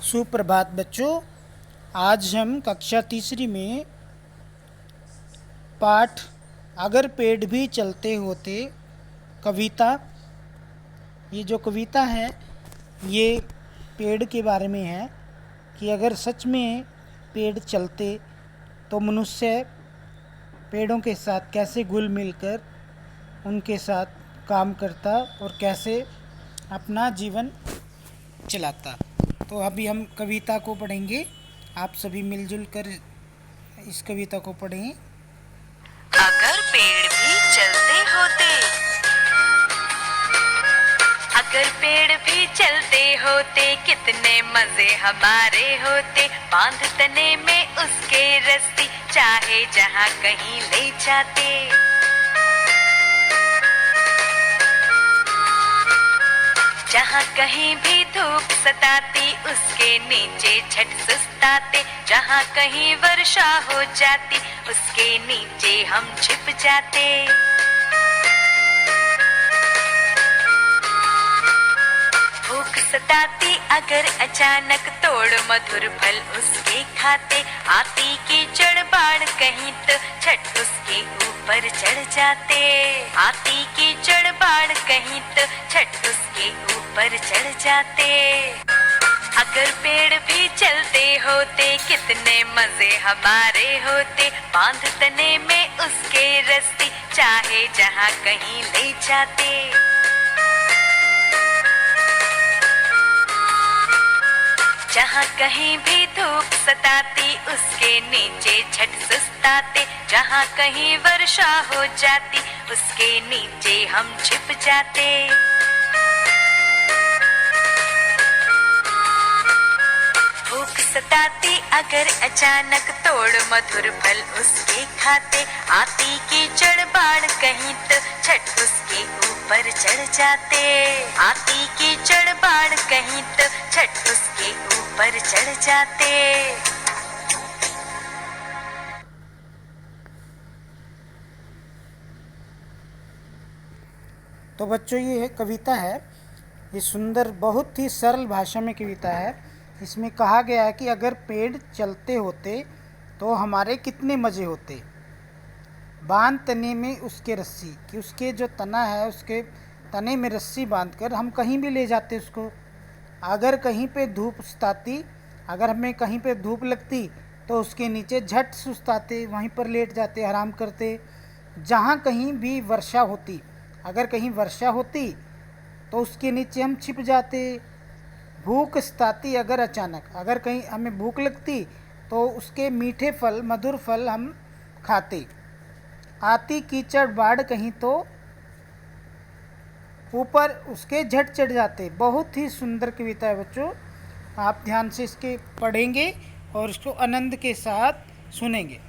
सुप्रभात बच्चों। आज हम कक्षा तीसरी में पाठ अगर पेड़ भी चलते होते कविता, ये जो कविता है ये पेड़ के बारे में है कि अगर सच में पेड़ चलते तो मनुष्य पेड़ों के साथ कैसे घुल मिलकर उनके साथ काम करता और कैसे अपना जीवन चलाता। तो अभी हम कविता को पढ़ेंगे। आप सभी मिलजुल कर इस कविता को पढ़ें। अगर पेड़ भी चलते होते, अगर पेड़ भी चलते होते, कितने मजे हमारे होते। बांध तने में उसके रस्सी, चाहे जहाँ कहीं ले जाते। जहाँ कहीं भी धूप सताती, उसके नीचे झट सुस्ताते। जहाँ कहीं वर्षा हो जाती, उसके नीचे हम छिप जाते। भूख सताती अगर अचानक, तोड़ मधुर फल उसके खाते। आती कीचड़ बाढ़ कहीं तो झट उसके ऊपर चढ़ जाते। आती कीचड़ बाढ़ कहीं तो झट उसके ऊपर चढ़ जाते। अगर पेड़ भी चलते होते, कितने मजे हमारे होते। बांध तने में उसके रस्सी, चाहे जहाँ कहीं ले जाते। जहाँ कहीं भी धूप सताती, उसके नीचे झट सुस्ताते। जहाँ कहीं वर्षा हो जाती, उसके नीचे हम छिप जाते। भूख सताती अगर अचानक, तोड़ मधुर फल उसके खाते। आती कीचड़ बाढ़ कहीं तो झट उसके ऊपर चढ़ जाते। आती कीचड़ बाढ़ कहीं तो झट उसके ऊपर चढ़ जाते। तो बच्चों ये कविता है, ये सुंदर बहुत ही सरल भाषा में कविता है। इसमें कहा गया है कि अगर पेड़ चलते होते तो हमारे कितने मज़े होते। बांध तने में उसके रस्सी, कि उसके जो तना है उसके तने में रस्सी बांधकर हम कहीं भी ले जाते उसको। अगर कहीं पे धूप सुस्ताती, अगर हमें कहीं पे धूप लगती तो उसके नीचे झट सुस्ताते, वहीं पर लेट जाते, आराम करते। जहाँ कहीं भी वर्षा होती, अगर कहीं वर्षा होती तो उसके नीचे हम छिप जाते। भूख सताती अगर अचानक, अगर कहीं हमें भूख लगती तो उसके मीठे फल, मधुर फल हम खाते। आती कीचड़ बाढ़ कहीं तो ऊपर उसके झट चढ़ जाते। बहुत ही सुंदर कविता है बच्चों, आप ध्यान से इसके पढ़ेंगे और इसको आनंद के साथ सुनेंगे।